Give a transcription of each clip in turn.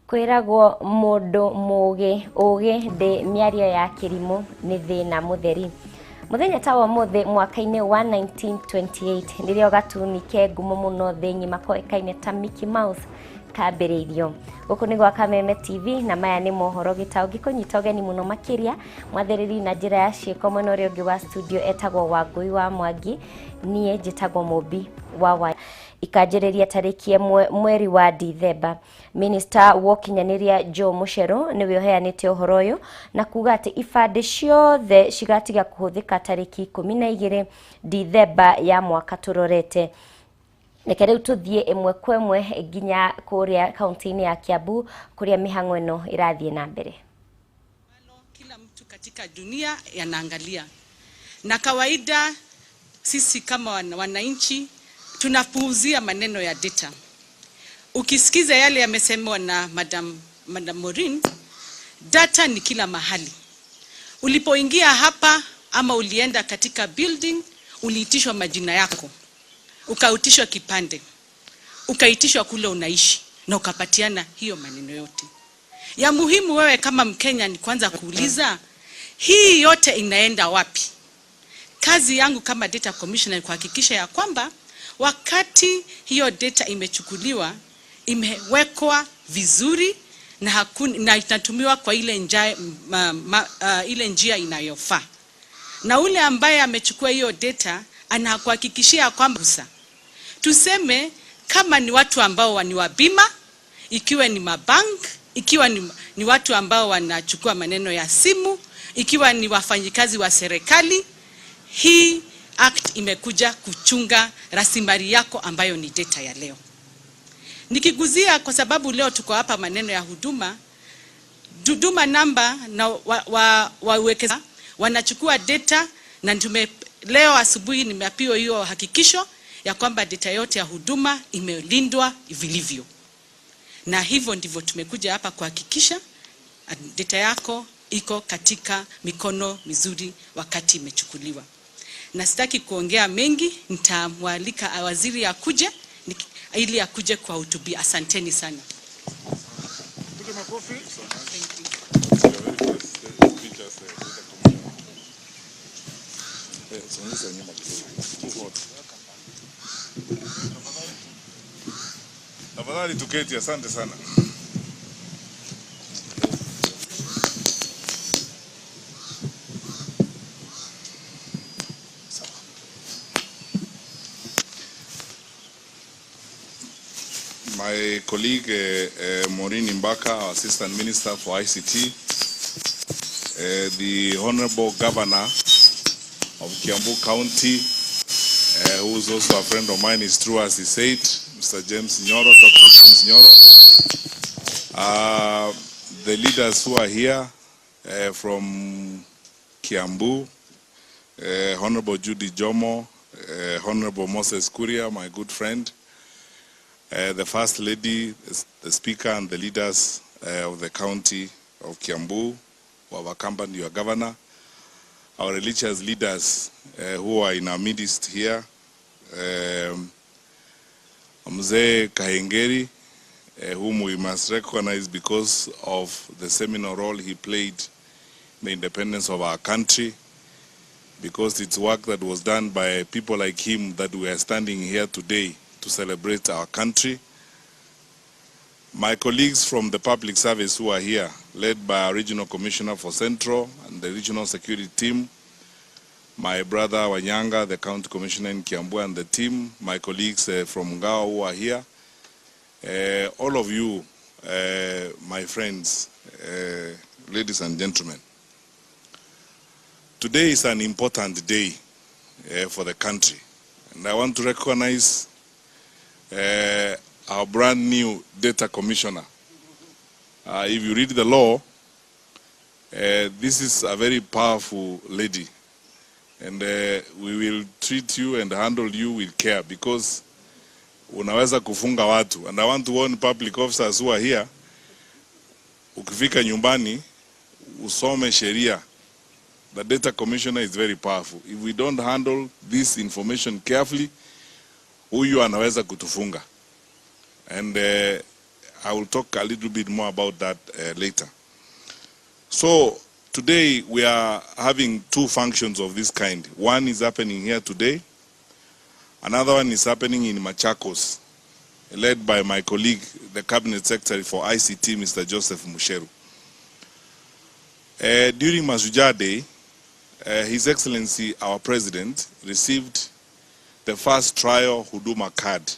Kwiragwo mundu mugi ndi miario ya kirimu ni thina mutheri. Muthenya ta wa muthe mwaka-ini wa 1928 ndirio gatuni ke ngumo muno thi ngima koekaine ta Mickey Mouse kambiriirio. Guku ni gwa Kameme TV na maya ni mohoro gitao gikunyita ugeni muno makiria mwathiriri na njira ya ciiko mwena uria ungi wa studio etagwo Wangui wa Mwangi, nie njitagwo Mumbi wa ikanjiriria tariki ĩmwe mweri wa Dithemba. Minister wa Ũkinyanĩria Joe Mucheru niwe uheanite uhoro uyu na kuga ati ibande ciothe cigatiga kuhuthika tariki 12 Dithemba ya mwaka turorete. Reke riu tuthie imwe kwa imwe nginya kuria kaunti-ini ya Kiambu kuria mihango ino irathie na mbere. Kila mtu katika dunia yanaangalia, na kawaida sisi kama wananchi tunapuuzia maneno ya data. Ukisikiza yale yamesemwa na Madam Maureen, data ni kila mahali. Ulipoingia hapa ama ulienda katika building, uliitishwa majina yako, ukaitishwa kipande, ukaitishwa kule unaishi na ukapatiana hiyo maneno yote. Ya muhimu wewe kama Mkenya ni kwanza kuuliza hii yote inaenda wapi? Kazi yangu kama data commissioner ni kuhakikisha ya kwamba wakati hiyo data imechukuliwa, imewekwa vizuri na itatumiwa kwa ile njia inayofaa. Na ule ambaye amechukua hiyo data anakuhakikishia kwamba tuseme kama ni watu ambao ni wa bima, ikiwa ni mabank, ikiwa ni watu ambao wanachukua maneno ya simu, ikiwa ni wafanyikazi wa serikali, hii act imekuja kuchunga rasilimali yako ambayo ni data ya leo. Nikiguzia kwa sababu leo tuko hapa maneno ya huduma namba na wawekeza wanachukua data, na leo asubuhi nimeapiwa hiyo hakikisho ya kwamba data yote ya huduma imelindwa vilivyo. Na hivyo ndivyo tumekuja hapa kuhakikisha data yako iko katika mikono mizuri wakati imechukuliwa. Na sitaki kuongea mengi, nitamwalika waziri akuje ili akuje kwa hutubia. Asanteni sana. Tafadhali tuketi, asante sana. My colleague Maureen Mbaka, our Assistant Minister for ICT, the Honorable Governor of Kiambu County, who is also a friend of mine, is true as he said, Mr. James Nyoro, Dr. James Nyoro, the leaders who are here from Kiambu, Honorable Judy Jomo, Honorable Moses Kuria, my good friend, the First Lady, the Speaker, and the leaders of the county of Kiambu, who have accompanied your governor, our religious leaders who are in our midst here, Mzee Kahengeri, whom we must recognize because of the seminal role he played in the independence of our country, because it's work that was done by people like him that we are standing here today to celebrate our country. My colleagues from the public service who are here, led by our Regional Commissioner for Central and the Regional Security Team, my brother Wanyanga, the County Commissioner in Kiambu and the team, my colleagues from Ngao who are here, all of you, my friends, ladies and gentlemen. Today is an important day for the country, and I want to recognize our brand new data commissioner. If you read the law, this is a very powerful lady, and we will treat you and handle you with care, because unaweza kufunga watu. And I want to warn public officers who are here, ukifika nyumbani usome sheria. The data commissioner is very powerful. If we don't handle this information carefully, huyu anaweza kutufunga. And I will talk a little bit more about that later. So today we are having two functions of this kind. One is happening here today. Another one is happening in Machakos, led by my colleague, the Cabinet Secretary for ICT, Mr. Joseph Musheru. During Mashujaa Day, His Excellency, our President, received the first trial Huduma card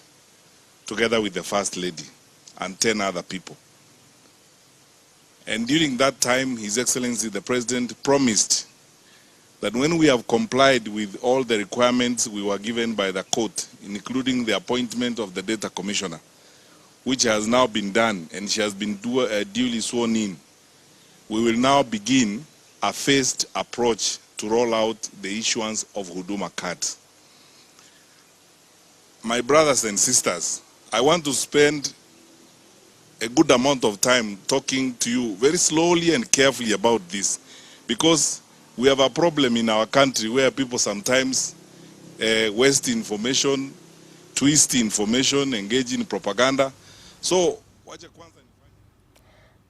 together with the First Lady and 10 other people. And during that time, His Excellency, the President, promised that when we have complied with all the requirements we were given by the court, including the appointment of the Data Commissioner, which has now been done and she has been duly sworn in, we will now begin a phased approach to roll out the issuance of Huduma cards. My brothers and sisters, I want to spend a good amount of time talking to you very slowly and carefully about this, because we have a problem in our country where people sometimes waste information, twist information, engage in propaganda. So,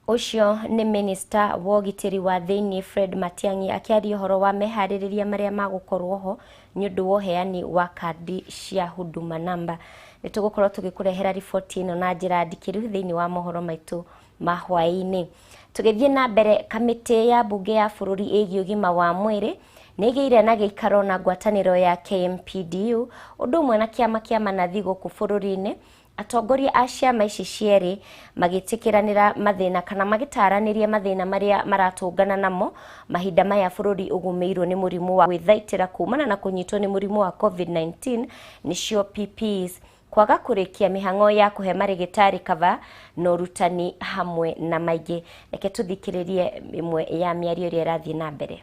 Ucio ni Minister wa Ũgitĩri wa Thĩinĩ Fred Matiang'i akiaria ũhoro wa meharĩrĩria marĩa magũkorwo ho nĩ ũndũ wa ũheani wa kandi cia Huduma Number. Nĩ tũgũkorwo tũgĩkũrehera riboti ĩno na njĩra ndikĩru thĩinĩ wa mohoro maitũ ma hwaĩ-inĩ. Tũgĩthiĩ na mbere, kamĩtĩ ya bunge ya bũrũri ĩgiĩ ũgima wa mwĩrĩ nĩ ĩgĩire na gĩikaro na ngwatanĩro ya KMPDU ũndũ ũmwe na kĩama kĩa manathi gũkũ bũrũri-inĩ. Atongoria a ciama ici cierĩ magĩtĩkĩranĩra mathĩna kana magĩtaranĩria mathĩna marĩa maratũngana namo mahinda maya bũrũri ũgũmĩirwo nĩ mũrimũ wa gwĩthaitĩra kumana na kũnyitwo nĩ mũrimũ wa COVID-19 nĩcio PPs, kwaga kũrĩkia mĩhang'o ya kũhe marĩgĩtarĩ kava na ũrutani hamwe na maingĩ. Reke tũthikĩrĩrie ĩmwe ya mĩario ĩrĩa ĩrathiĩ na mbere.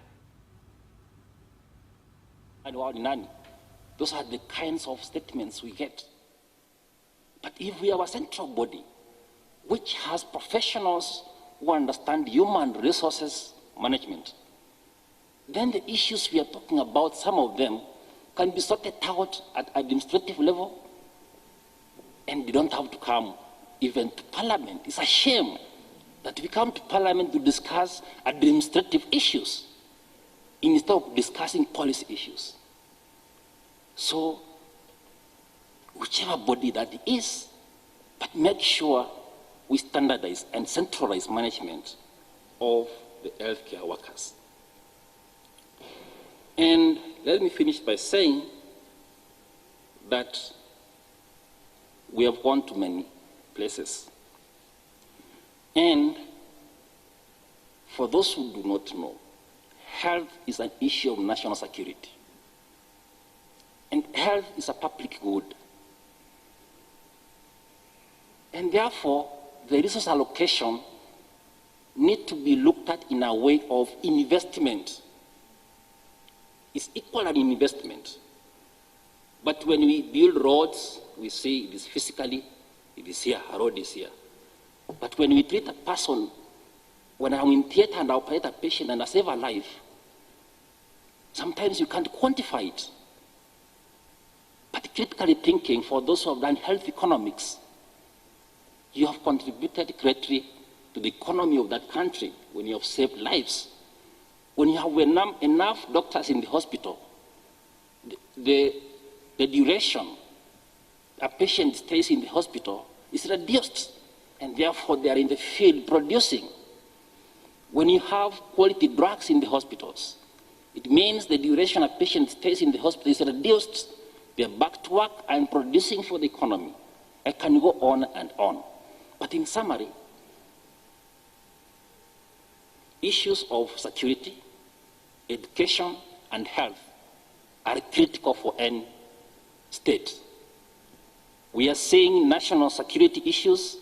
Those are the kinds of statements we get. But if we have a central body which has professionals who understand human resources management, then the issues we are talking about, some of them can be sorted out at administrative level, and they don't have to come even to Parliament. It's a shame that we come to Parliament to discuss administrative issues instead of discussing policy issues. So, whichever body that is, but make sure we standardize and centralize management of the healthcare workers. And let me finish by saying that we have gone to many places. And for those who do not know, health is an issue of national security. And health is a public good. And therefore, the resource allocation need to be looked at in a way of investment. It's equal an investment. But when we build roads, we see it is physically, it is here, a road is here. But when we treat a person, when I'm in theater and I operate a patient and I save a life, sometimes you can't quantify it. But critically thinking, for those who have done health economics, you have contributed greatly to the economy of that country when you have saved lives. When you have enough doctors in the hospital, the duration a patient stays in the hospital is reduced, and therefore they are in the field producing. When you have quality drugs in the hospitals, it means the duration a patient stays in the hospital is reduced. They are back to work and producing for the economy. I can go on and on. But in summary, issues of security, education, and health are critical for any state. We are seeing national security issues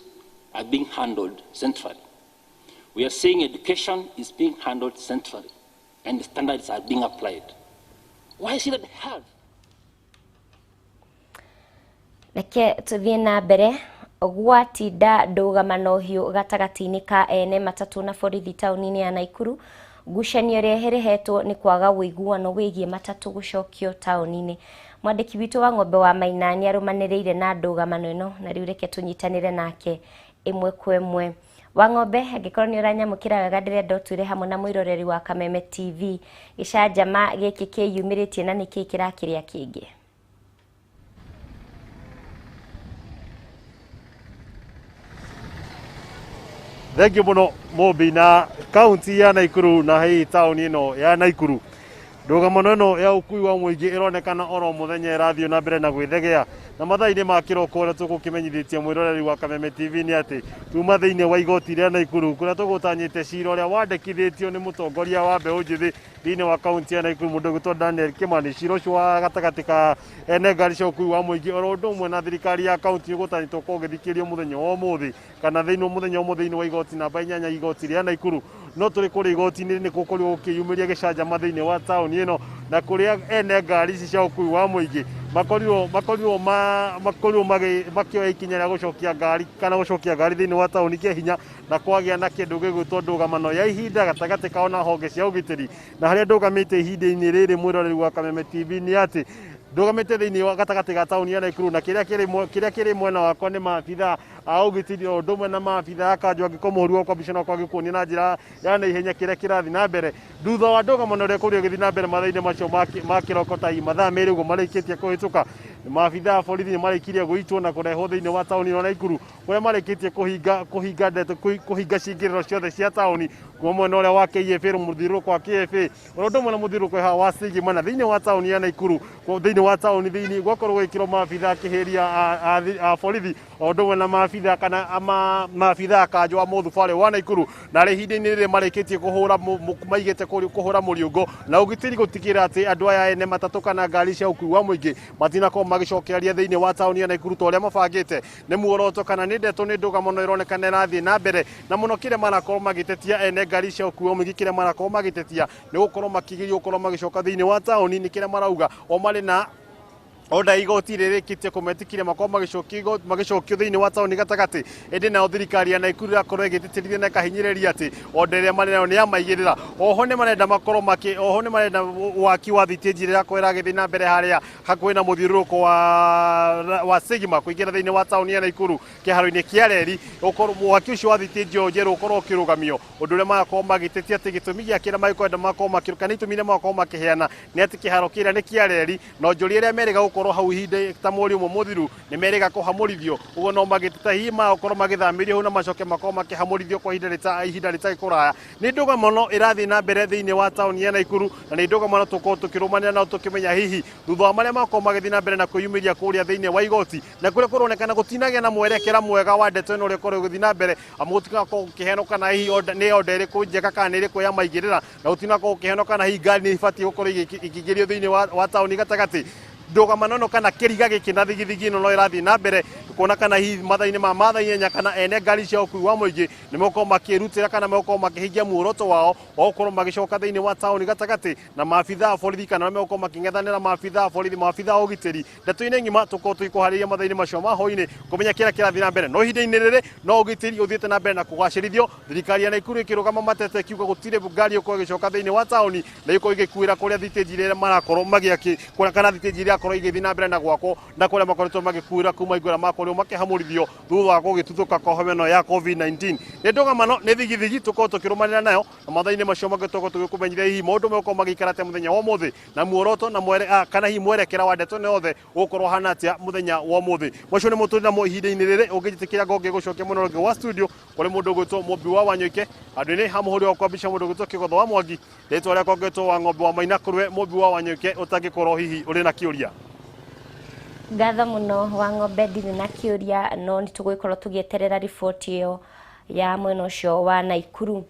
are being handled centrally. We are seeing education is being handled centrally, and the standards are being applied. Why is it that health? Reke tuthiĩ na mbere. Gwatinda ndũgamano hiũ gatagatĩ-inĩ ka ene matatũ na borithi taũni-inĩ ya Naikuru, ngucanio ĩrĩa ĩrehetwo nĩ kwaga ũiguano wĩgiĩ matatũ gũcokio taũni-inĩ. Mwandĩki witũ wa Ng'ombe wa Maina nĩ arũmanĩrĩire na ndũgamano ĩno, na rĩu reke tũnyitanĩre nake ĩmwe kwa ĩmwe. Wang'ombe angĩkorwo nĩ ũranyamũkĩra wega ndĩrenda ũtwĩre hamwe na mwĩroreri wa Kameme TV gĩcanjama gĩkĩ kĩyumĩrĩtie na nĩkĩĩ kĩrakĩrĩa kĩngĩ. Thank you muno Mumbi na kaunti ya Naikuru na hii town ino ya Naikuru. Ndũgamo ĩno ya ũkui wa mũingĩ ĩronekana oro mũthenya ĩrathiĩ na mbere na gwĩthegea na mathaa-inĩ ma kĩroko ũrĩa tũgũkĩmenyithĩtie mwĩroreri wa Kameme TV nĩ atĩ tuma thĩinĩ wa igoti rĩa Naikuru kũrĩa tũgũtanyĩte cira ũrĩa wandĩkithĩtio nĩ mũtongoria wa mbeũ njĩthĩ thĩinĩ wa kaunti ya Naikuru mũndũ ũgwĩtwo Daniel Kimani. Cira ũcio wa gatagatĩ ka ene ngari cia ũkui wa mũingĩ oro ũndũ ũmwe na thirikari ya kaunti ũgũtanyĩtwo ko ũgĩthikĩrio mũthenya wa ũmũthĩ kana thĩinĩ mũthenya ũmwe thĩinĩ wa igoti namba 8 igoti rĩa Naikuru. No tũrĩ kũrĩ igoti-inĩ nĩ gũkorwo gũkĩyumĩria gĩcanjama thĩinĩ wa taũni ĩno na kũrĩa ene ngari ici cia ũkui wa mũingĩ makorirwo makĩoya ikinya rĩa gũcokia ngari kana gũcokia ngari thĩinĩ wa taũni kĩa hinya na kwagĩa na kĩndũ gĩgwĩtwo ndũgamano ya ihinda gatagatĩ kao na honge cia ũgitĩri. Na harĩa ndũgamĩte ihinda-inĩ rĩrĩ mwĩroreri wa Kameme TV nĩ atĩ ndũgamĩte thĩinĩ wa gatagatĩ ga taũni ya Naikuru na kĩrĩa kĩrĩ mwena wakwa nĩ maabitha a ũgitĩri o ũndũ ũmwe na maabitha a kanjũ angĩkorwo mũhũri wa kwambicana kwagĩkuonia na njĩra ya naihenya kĩrĩa kĩrathiĩ na mbere thutha wa ndũgamano ũrĩa kũrĩa ũgĩthiĩ na mbere mathaa-inĩ macio ma kĩroko ta mathaa merĩ ũguo marĩkĩtie kũhĩtũka. Maabitha a borithi nĩ marĩkirie gwĩtwo na kũrehwo thĩinĩ wa taũni ya Naikuru kũrĩa marĩkĩtie kũhinga ciingĩrĩro ciothe cia taũni kuma mwena ũrĩa wa KFA mũthiũrũrũko wa KFA oro ũndũ ũmwe na mũthiũrũrũko haha wa Sigimana thĩinĩ wa taũni ya Naikuru. Thĩinĩ wa taũni thĩinĩ gwakorwo gwĩkĩrwo maabitha akĩhĩria a borithi o ũndũ ũmwe na maabitha kana maabitha a kanjũ a mũthubarĩ wa Naikuru na ihinda-inĩ rĩrĩ marĩkĩtie maigĩte kũhũra mũriũngo na ũgitĩri gũtigĩrĩra atĩ andũ aya ene matatũ kana ngari cia ũkui wa mũingĩ matinakorwo magĩcokereria thĩinĩ wa taũni ya Naikuru ta ũrĩa mabangĩte. Nĩ muoroto kana nĩ ndeto nĩ ndũgamano ĩronekana ĩrathiĩ na mbere na mũno kĩrĩa marakorwo magĩtetia ene ngari cia ũkui wa mũingĩ kĩrĩa marakorwo magĩtetia nĩ gũkorwo makĩgeria gũkorwo magĩcoka thĩinĩ wa taũni nĩ kĩrĩa marauga o marĩ na oda igoti rĩrĩkĩtie kũmetĩkĩria makorwo magĩcokio thĩinĩ wa taũni gatagatĩ. Ĩndĩ nayo thirikari ya Naikuru ĩrakorwo ĩgĩtĩtĩrithia na ĩkahinyĩrĩria atĩ oda ĩrĩa marĩ nayo nĩ ya maigĩrĩra. Oho nĩ marenda waki wa thitĩnji ĩrĩa ĩrakorwo ĩragĩthiĩ na mbere harĩa hakuhĩ na mũthiũrũrũko wa Sigima kũingĩra thĩinĩ wa taũni ya Naikuru kĩharo-inĩ kĩa reri. Waki ũcio wa thitĩnji o njerũ ũkorwo ũkĩrũgamio ũndũ ũrĩa magakorwo magĩtetia atĩ gĩtũmi gĩa kĩrĩa magĩkwenda makorwo kana itũmi iria magakorwo makĩheana nĩ atĩ kĩharo kĩrĩa nĩ kĩa reri na onjoria ĩrĩa merĩga gũkorwo hau ihinda ta mweri ũmwe mũthiru nĩ merĩga kũhamũrithio. Ũguo no magĩteta hihi magakorwo magĩthamĩrio hau na macoke makorwo makĩhamũrithio kwa ihinda rĩtarĩ kũraya. Nĩ ndũgamano ĩrathiĩ na mbere thĩinĩ wa taũni ya Naikuru na nĩ ndũgamano tũkorwo tũkĩrũmanĩra na tũkĩmenya hihi thutha wa marĩa makorwo magĩthiĩ na mbere na kwĩyumĩria kũrĩa thĩinĩ wa igoti na kũrĩa kũronekana gũtinagĩa na mwerekera mwega wa ndeto ĩno ũrĩa ũkorwo ũgĩthiĩ na mbere amu gũtinakorwo gũkĩheanwo kana hihi nĩ oda ĩrĩkũ njega kana nĩ ĩrĩkũ ya maigĩrĩra na gũtinakorwo gũkĩheanwo kana hihi ngari nĩ ibatiĩ gũkorwo ikĩingĩrio thĩinĩ wa taũni gatagatĩ. Ndũgamano ĩno kana kĩriga gĩkĩ na thigithigi ĩno no ĩrathiĩ na mbere kuona kana hihi mathaa-inĩ ma mathaa 4 kana ene ngari cia ũkui wa mũingĩ nĩ megũkorwo makĩrutĩra kana megũkorwo makĩhingia muoroto wao o gũkorwo magĩcoka thĩinĩ wa taũni gatagatĩ na maabitha a borithi kana megũkorwo makĩng'ethanĩra maabitha a borithi maabitha a ũgitĩri. Ndeto-inĩ ng'ima tũkorwo tũgĩkũharĩria mathaa-inĩ macio ma hwaĩ-inĩ kũmenya kĩrĩa kĩrathiĩ na mbere. No ihinda-inĩ rĩrĩ no ũgitĩri ũthiĩte na mbere na kũgacĩrithio. Thirikari ya Naikuru ĩkĩrũgama matete ĩkiuga gũtirĩ ngari ĩgũkorwo ĩgĩcoka thĩinĩ wa taũni na ĩgũkorwo ĩgĩkuĩra kũrĩa thitĩnji rĩrĩa marakorwo kana thitĩnji iria akorwo igĩthiĩ na mbere na gwakwo na kũrĩa makoretwo magĩkuĩra kuma igũra makorirwo makĩhamũrithio thutha wa gũgĩtuthũka kwa homa ĩno ya COVID-19. Nĩ ndũgamano nĩ thigithigi tũkorwo tũkĩrũmanĩra nayo na mathaa-inĩ macio magĩtũkorwo tũgĩkũmenyithia hihi maũndũ megũkorwo magĩikara atĩa mũthenya wa ũmũthĩ na muoroto na kana hihi mwerekera wa ndeto ĩno yothe ũgũkorwo hana atĩa mũthenya wa ũmũthĩ. Macio nĩ mũtũrĩ namo ihinda-inĩ rĩrĩ ũngĩjĩtĩkĩra ngogĩ gũcokia mũno ũngĩ wa studio kũrĩ mũndũ ũgwĩtwo Mumbi wa Wanyoike andũ-inĩ ha mũhũri wa kwambica mũndũ ũgwĩtwo Kĩgotho wa Mwangi rĩtwa rĩakwa ngwĩtwo wa ng'ombe wa Maina kũrwe Mumbi wa Wanyoike ũtangĩkorwo hihi ũrĩ na kĩũria. Ngatho mũno wa ng'ombe ndirĩ na kĩũria no nĩ tũgũgĩkorwo tũgĩeterera riboti ĩyo ya mwena ũcio wa Naikuru.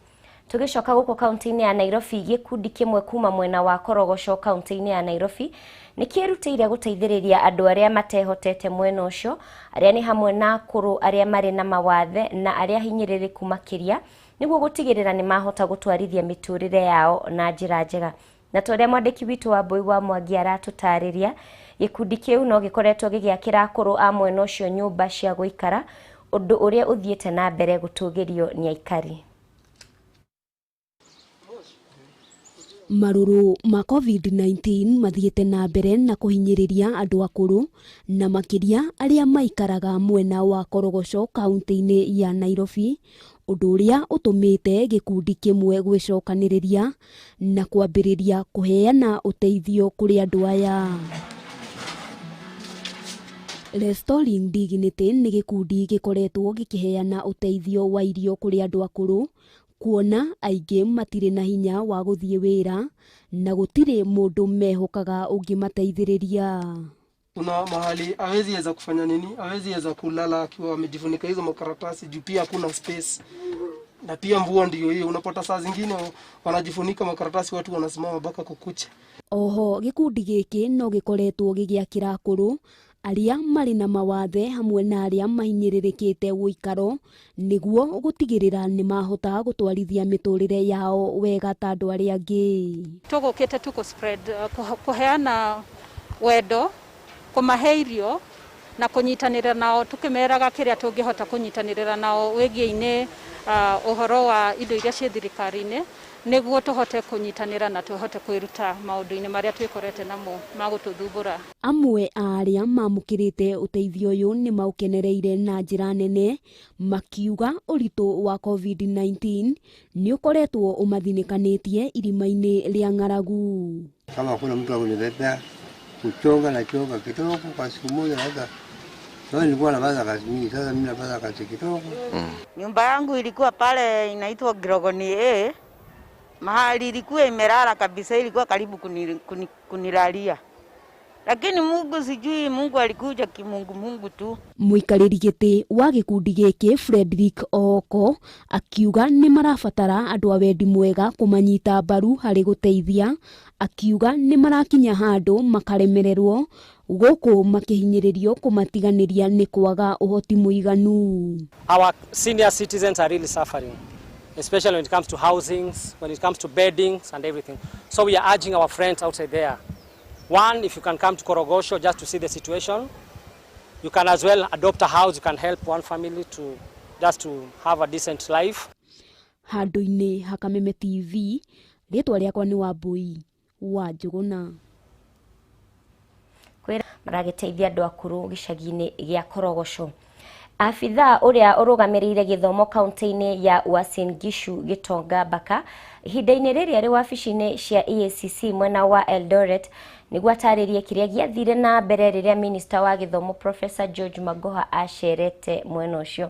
Tũgĩcoka gũkũ kaunti-inĩ ya Nairobi, gĩkundi kĩmwe kuma mwena wa Korogoco kaunti-inĩ ya Nairobi nĩ kĩrutĩire gũteithĩrĩria andũ arĩa matehotete mwena ũcio, arĩa nĩ hamwe na akũrũ, arĩa marĩ na mawathe na arĩa hinyĩrĩrĩku makĩria nĩguo gũtigĩrĩra nĩ mahota gũtwarithia mĩtũrĩre yao na njĩra njega. Na tũrĩa mwandĩki witũ wa Mbui wa Mwangi aratũtarĩria, gĩkundi kĩu no gĩkoretwo gĩgĩakĩra akũrũ a mwena ũcio nyũmba cia gũikara, ũndũ ũrĩa ũthiĩte na mbere gũtũgĩrio nĩ aikari. Maruru ma COVID-19 mathiĩte na mbere na kũhinyĩrĩria andũ akũrũ na makĩria arĩa maikaraga mwena wa Korogoco kaunti-inĩ ya Nairobi, ũndũ ũrĩa ũtũmĩte gĩkundi kĩmwe gwĩcokanĩrĩria na kwambĩrĩria kũheana ũteithio kũrĩ andũ aya. Restoring Dignity nĩ gĩkundi gĩkoretwo gĩkĩheana ũteithio wa irio kũrĩ andũ akũrũ, kuona aingĩ matirĩ na hinya wa gũthiĩ wĩra na gũtirĩ mũndũ mehokaga ũngĩmateithĩrĩria. Kuna mahali hawezi weza kufanya nini, hawezi weza kulala akiwa amejifunika hizo makaratasi juu pia hakuna space. Na pia mvua ndio hiyo, unapata saa zingine wanajifunika makaratasi watu wanasimama mpaka kukucha. Oho gĩkundi gĩkĩ no gĩkoretwo gĩgĩakĩra akũrũ arĩa marĩ na mawathe hamwe na arĩa mahinyĩrĩrĩkĩte ũikaro nĩguo gũtigĩrĩra nĩ mahota gũtwarithia mĩtũrĩre yao wega ta andũ arĩa angĩ. Tũgũkĩte spread kũheana wendo, kũmahe irio na kũnyitanĩra nao, tukĩmeraga kĩrĩa tũngĩhota kũnyitanĩra nao wĩgiĩ-inĩ ũhoro wa indo iria ciĩ thirikari-inĩ nĩguo tũhote kũnyitanĩra na tũhote kwĩruta maũndũ-inĩ marĩa twĩkorete namo ma gũtũthumbũra. Amwe arĩa mamũkĩrĩte ũteithio ũyũ nĩ maukenereire na njĩra nene, makiuga ũritũ wa COVID-19 nĩ ũkoretwo ũmathinĩkanĩtie irima-inĩ rĩa ng'aragu. Kama kuna mtu akunibebea kuchonga na chonga kidogo kwa siku moja hata sasa nilikuwa napata kazi mingi, sasa mimi napata kazi kidogo. Nyumba yangu ilikuwa pale inaitwa Girogoni A. Mahali ilikuwa imelala kabisa, ilikuwa karibu kunilalia. Lakini Mungu sijui, Mungu alikuja kimungu tu. Mũikarĩri gĩtĩ wa gĩkundi gĩkĩ Frederick Oko akiuga nĩ marabatara andũ a wendi mwega kũmanyita mbaru harĩ gũteithia, akiuga nĩ marakinya handũ makaremererwo gũkũ makĩhinyĩrĩrio kũmatiganĩria nĩ kwaga ũhoti mũiganu. Our senior citizens are really suffering, especially when it comes to housings, when it comes to beddings and everything. So we are urging our friends outside there. One, if you can come to Korogosho just to see the situation, you can as well adopt a house, you can help one family to just to have a decent life. Handũ-inĩ ha Kameme TV, rĩtwa rĩakwa nĩ Wambui wa Njũgũna. Kwĩra maragĩteithia andũ akũrũ gĩcagi-inĩ gĩa Korogoco. Afitha ũrĩa ũrũgamĩrĩire gĩthomo kaunti-inĩ ya Uasin Gishu Gitonga Baka ihinda-inĩ rĩrĩa rĩ wabici-inĩ cia EACC mwena wa Eldoret nĩguo atarĩrie kĩrĩa gĩathire na mbere rĩrĩa Minister wa Gĩthomo Professor George Magoha acerete mwena ũcio.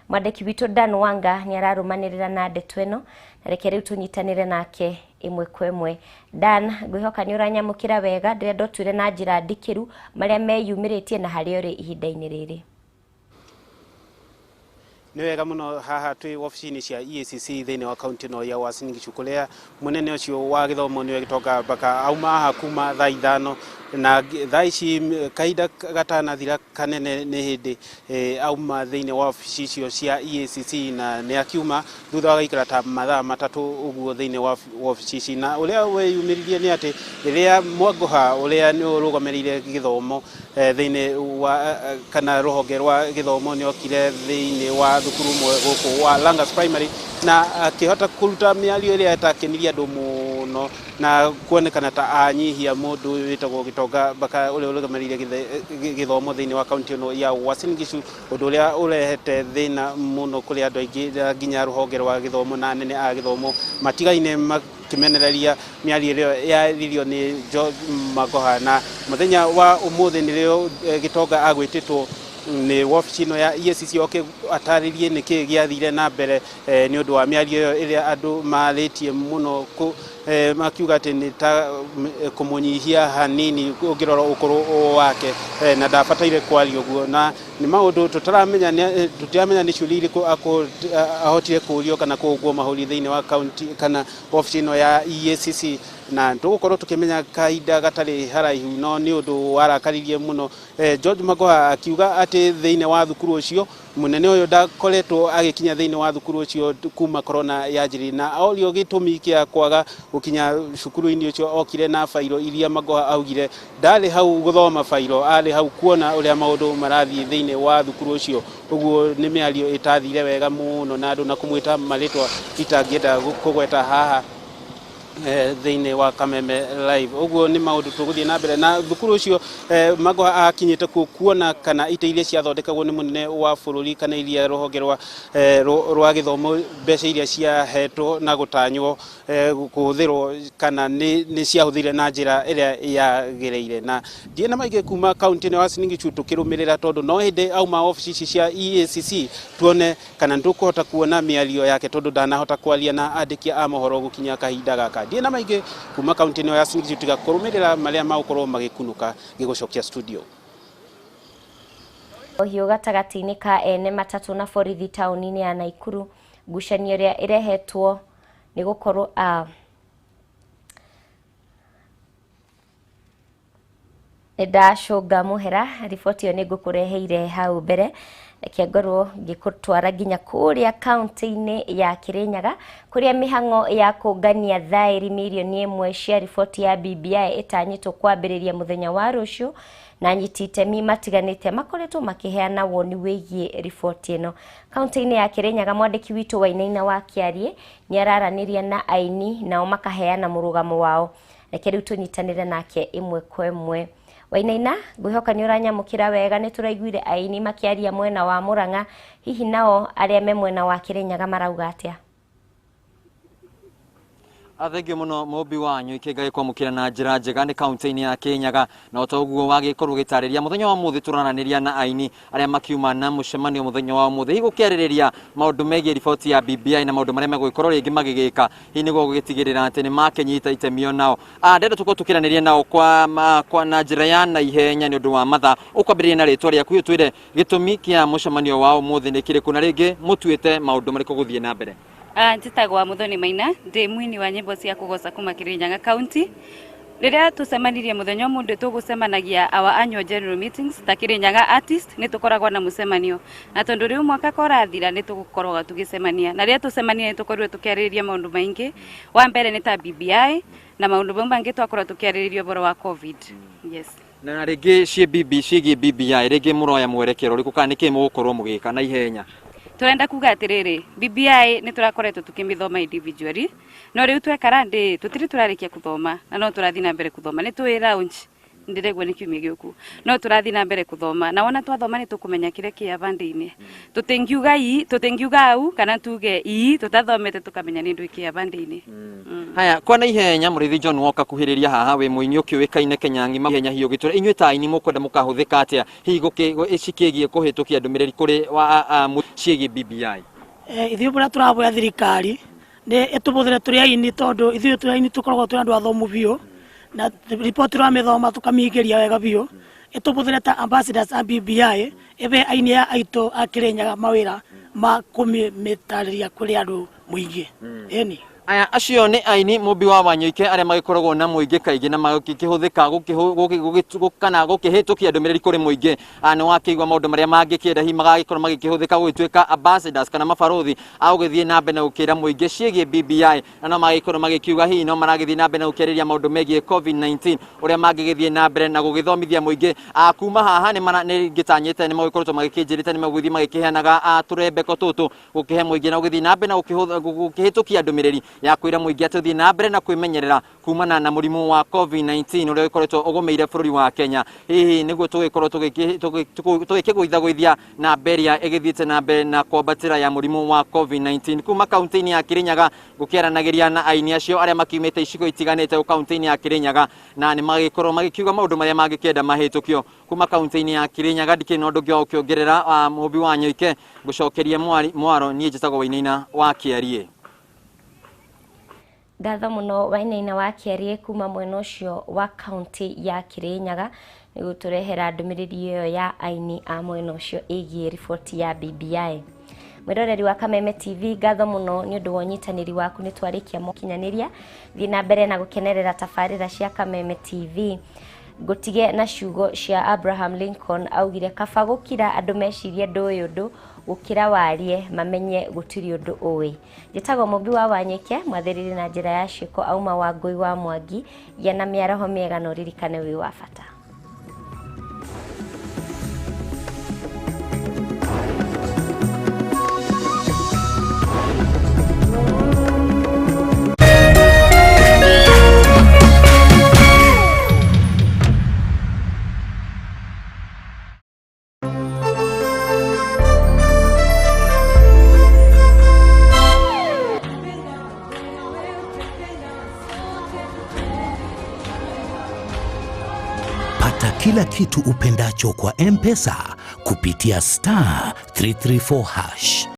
Mwandĩki witũ Dan Wanga nĩ ararũmanĩrĩra na ndeto ĩno, na reke rĩu tũnyitanĩre nake ĩmwe kwa ĩmwe. Dan, ngwĩhoka nĩ ũranyamũkĩra wega ndĩrĩa ndotwire na njĩra ndikĩru marĩa meyumĩrĩtie na harĩa ũrĩ ihinda-inĩ rĩrĩ. Nĩ wega mũno haha twĩ wabici-inĩ cia EACC thĩinĩ wa kaunti ĩno ya Uasin Gishu kũrĩa mũnene ũcio wa gĩthomo nĩ Gitonga Baka auma haha kuma thaa ithano na thaa ici kahinda gatanathira kanene nĩ hĩndĩ auma thĩinĩ wa wabici icio cia EACC na nĩ akiuma thutha wa gũikara ta mathaa matatũ ũguo thĩinĩ wa wabici ici, na ũrĩa weyumĩririe nĩ atĩ rĩrĩa Magoha ũrĩa nĩ ũrũgamĩrĩire gĩthomo thĩinĩ wa kana rũhonge rwa gĩthomo nĩ okire thĩinĩ wa thukuru mwe gũkũ wa Langas Primary na akĩhota kũruta mĩario ĩrĩa ĩtakenirie andũ mũno na kuonekana ta anyihia mũndũ wĩtagwo Gitonga Baka ũrĩa ũrũgamĩrĩire gĩthomo thĩinĩ wa kaunti ĩno ya Uasin Gishu, ũndũ ũrĩa ũrehete thĩna mũno kũrĩ andũ aingĩ nginya rũhonge rwa gĩthomo na anene a gĩthomo matigaine makĩmenereria mĩario ĩrĩa yaririo nĩ George Magoha. Na mũthenya wa ũmũthĩ nĩrĩo Gitonga agwĩtĩtwo nĩ wabici ĩno ya EACC oke atarĩrie nĩkĩ gĩathire na mbere nĩ ũndũ wa mĩario ĩyo ĩrĩa andũ marĩtie mũno makiuga atĩ nĩ ta kũmũnyihia hanini ũngĩrora ũkũrũ wake na ndabataire kwaria ũguo, na nĩ maũndũ tũtiramenya nĩ ciũria irĩkũ ahotire kũrio kana kũgwo mahũri thĩinĩ wa kaunti kana wabici ĩno ya EACC, na tũgũkorwo tũkĩmenya kahinda gatarĩ haraihu. No nĩ ũndũ warakaririe mũno George Magoha akiuga atĩ thĩinĩ wa thukuru ũcio munene ũyũ ndakoretwo agĩkinya thĩinĩ wa thukuru ũcio kuma corona yanjĩrĩ, na orio gĩtũmi kĩa kwaga gũkinya cukuru-inĩ ũcio okire na failo iria Magoha augire ndarĩ hau gũthoma failo, arĩ hau kuona ũrĩa maũndũ marathiĩ thĩinĩ wa thukuru ũcio. Ũguo nĩ mĩario ĩtathire wega mũno na andũ na kũmwĩta marĩtwa itangĩenda kũgweta haha thĩinĩ wa Kameme live. Ũguo nĩ maũndũ tũgũthiĩ na mbere na thukuru ũcio Mago akinyĩte kuona kana ite iria ciathondekagwo nĩ mũnene wa bũrũri kana iria rũhonge rwa gĩthomo mbeca iria ciahetwo na gũtanywo kũhũthĩrwo kana nĩ ciahũthĩre na njĩra ĩrĩa yagĩrĩire. Na ndiĩ na maingĩ kuma kaunti-inĩ wa Uasin Gishu tũkĩrũmĩrĩra tondũ no hĩndĩ auma ofici cia EACC tuone kana ndũkũhota kuona mĩario yake tondũ ndanahota kwaria na andĩkia a mohoro gũkinya kahinda gaka. Ndiĩ na maingĩ kuma kaunti-inĩ ya Uasin Gishu tiga kũrũmĩrĩra marĩa magũkorwo magĩkunũka gĩgũcokia studio. Ohio gatagati-inĩ ka ene matatũ na borithi taũni-inĩ ya Naikuru, ngucanio ĩrĩa ĩrehetwo nĩ gũkorwo ndacũnga mũhera. Riboti ĩyo nĩ ngũkũreheire hau mbere, reke ngorwo ngĩkũtwara nginya kũrĩa kaunti-inĩ ya Kirinyaga kũrĩa mĩhang'o ya kũngania thaĩri milioni 1 cia riboti ya BBI ĩtanyĩtwo kwambĩrĩria mũthenya wa rũciũ, na anyiti itemi matiganĩte makoretwo makĩheana woni wĩgiĩ riboti ĩno. Kaunti-inĩ ya Kirinyaga, mwandĩki witũ Wainaina wa Kĩarie nĩ araranĩria na aini nao makaheana mũrũgamo wao. Reke rĩu tũnyitanĩre nake ĩmwe kwa ĩmwe. Wainaina, ngwĩhoka nĩ ũranyamũkĩra wega, nĩ tũraiguire aini makĩaria mwena wa Mũrang'a, hihi nao arĩa me mwena wa Kirinyaga marauga atĩa? Thengiũ mũno Mumbi Wanyoike ngagĩkwamũkĩra na njĩra njega nĩ kaunti-inĩ ya Kirinyaga, na ũguo wagĩkorwo ũgĩtarĩria mũthenya wa ũmũthĩ tũrananĩria na aini arĩa makiuma na mũcemanio mũthenya wa ũmũthĩ gũkĩarĩrĩria maũndũ megiĩ riboti ya BBI na maũndũ marĩa megũgĩkorwo rĩngĩ magĩgĩka hihi nĩguo gũgĩtigĩrĩra atĩ nĩ makĩnyita itemi onao. Ndenda tũkorwo tũkĩranĩria nao kwa na njĩra ya naihenya nĩ ũndũ wa mathaa. Ũkwambĩrĩria na rĩtwa rĩaku ũtwĩre gĩtũmi kĩa mũcemanio wa ũmũthĩ nĩ kĩrĩkũ na rĩngĩ mũtuĩte maũndũ marĩkũ gũthiĩ na mbere? Njĩtagwo Muthoni Maina, ndĩ mũini wa nyĩmbo cia kũgoca kuma Kirinyaga County. Rĩrĩa tũcemanirie mũthenya ũmũthĩ tũgũcemanagia our annual general meetings ta Kirinyaga artist nĩ tũkoragwo na mũcemanio, na tondũ rĩu mwaka kũrathira nĩ tũgũkorwo tũgĩcemania, na rĩrĩa tũcemania nĩ tũkorwo tũkĩarĩrĩria maũndũ maingĩ. Wa mbere nĩ ta BBI na maũndũ mau mangĩ twakorwo tũkĩarĩrĩria ũhoro wa COVID. Yes. Na rĩngĩ ciĩgiĩ BBI rĩngĩ mũroya mwerekero ũrĩkũ kana nĩkĩ mũgũkorwo mũgĩka na ihenya? Turenda kuga atĩrĩrĩ, BBI nĩ tũrakoretwo tũkĩmĩthoma individually, no rĩu twekara ndĩ tũtirĩ tũrarĩkia gũthoma na no tũrathiĩ na mbere gũthoma. Nĩ tũĩ launch ndiregwo nĩ kiumia gĩũku, no tũrathiĩ na mbere gũthoma, na wona twathoma nĩ tũkũmenya kĩrĩa kĩ abande-inĩ. Tũtingiuga au kana tuge tũtathomete tũkamenya nĩ ndũ kĩ abande-inĩ. Haya, kwa na ihenya mũrĩithi John Walker kuhĩrĩria haha wĩ mũini ũkĩũĩkaine Kĩnyang'i ihenya hiũ gĩtũra. Inyuĩ ta aini mũkwenda mũkahũthĩka atĩa hihi cikĩgiĩ kũhĩtũkia ndũmĩrĩri kũrĩ ciĩgiĩ BBI? Ithuĩ bũrĩa tũraboya thirikari nĩ ĩtũbũthĩre tũrĩ aini tondũ ithuĩ tũrĩ aini tũkoragwo tũrĩ andũ athomu biũ na riboti tũramĩthoma tũkamĩingĩria wega biũ. Ĩtũbũthĩre ta ambassadors a BBI ĩbe aini ya aitũ a Kirinyaga mawĩra ma kũmĩtarĩria kũrĩ andũ mũingĩ. Ĩni. Aya acio nĩ aini Mumbi wa Wanyoike arĩa magĩkoragwo na mũingĩ kaingĩ na magĩkĩhũthĩka kana gũkĩhĩtũkia ndũmĩrĩri kũrĩ mũingĩ. Nĩ wakĩigua maũndũ marĩa mangĩkĩenda hihi magagĩkorwo magĩkĩhũthĩka gũgĩtuĩka ambassadors kana mabarothi a gũgĩthiĩ na mbere na gũkĩra mũingĩ ciĩgiĩ BBI, na no magĩkorwo magĩkiuga hihi no maragĩthiĩ na mbere na gũkĩarĩrĩria maũndũ megiĩ COVID-19 ũrĩa mangĩgĩthiĩ na mbere na gũgĩthomithia mũingĩ. Kuma haha nĩ ngĩtanyĩte nĩ magĩkoretwo magĩkĩnjĩrĩte nĩ magũthiĩ magĩkĩheanaga tũrembeko tũtũ gũkĩhe mũingĩ na gũgĩthiĩ na mbere na gũkĩhĩtũkia ndũmĩrĩri ya kwĩra mũingĩ atũthiĩ na mbere na kwĩmenyerera kumana na mũrimũ wa COVID-19 ũrĩa ũkoretwo ũgũmĩire bũrũri wa Kenya. Hihi nĩguo tũgĩkorwo tũgĩkĩgũithagũithia na mberia ĩgĩthiĩte na mbere na kwambatĩra ya mũrimũ wa COVID-19. Kuma kaunti-inĩ ya Kirinyaga gũkĩaranagĩria na aini acio arĩa makiumĩte icigo itiganĩte kaunti-inĩ ya Kirinyaga, na nĩ magĩkorwo magĩkiuga maũndũ marĩa mangĩkĩenda mahĩtũkio. Kuma kaunti-inĩ ya Kirinyaga ndikĩrĩ na ũndũ ũngĩ wa gũkĩongerera. Mumbi wa Wanyoike gũcokeria mwaro, niĩ njĩtagwo Wainaina wa Kĩarie. Ngatho mũno Wainaina wa Kĩarie kuma mwena ũcio wa kaunti ya Kirinyaga nĩ gũtũrehera ndũmĩrĩri ĩyo ya aini a mwena ũcio ĩgiĩ riboti ya BBI. Mwĩroreri wa Kameme TV, ngatho mũno nĩ ũndũ wa ũnyitanĩri waku. Nĩ twarĩkia mũkinyanĩria, thiĩ na mbere na gũkenerera tabarĩra cia Kameme TV. Ngũtige na ciugo cia Abraham Lincoln, augire kaba gũkira andũ mecirie ndũĩ ũndũ gũkĩra warie mamenye gũtirĩ ũndũ ũĩ. Njĩtagwo Mumbi wa Wanyoike, mwathĩrĩri na njĩra ya ciĩko auma wa Ngũi wa Mwangi. Gĩa na mĩaraho mĩega na ũririkane wĩ wa bata. kila kitu upendacho kwa M-Pesa kupitia *334#.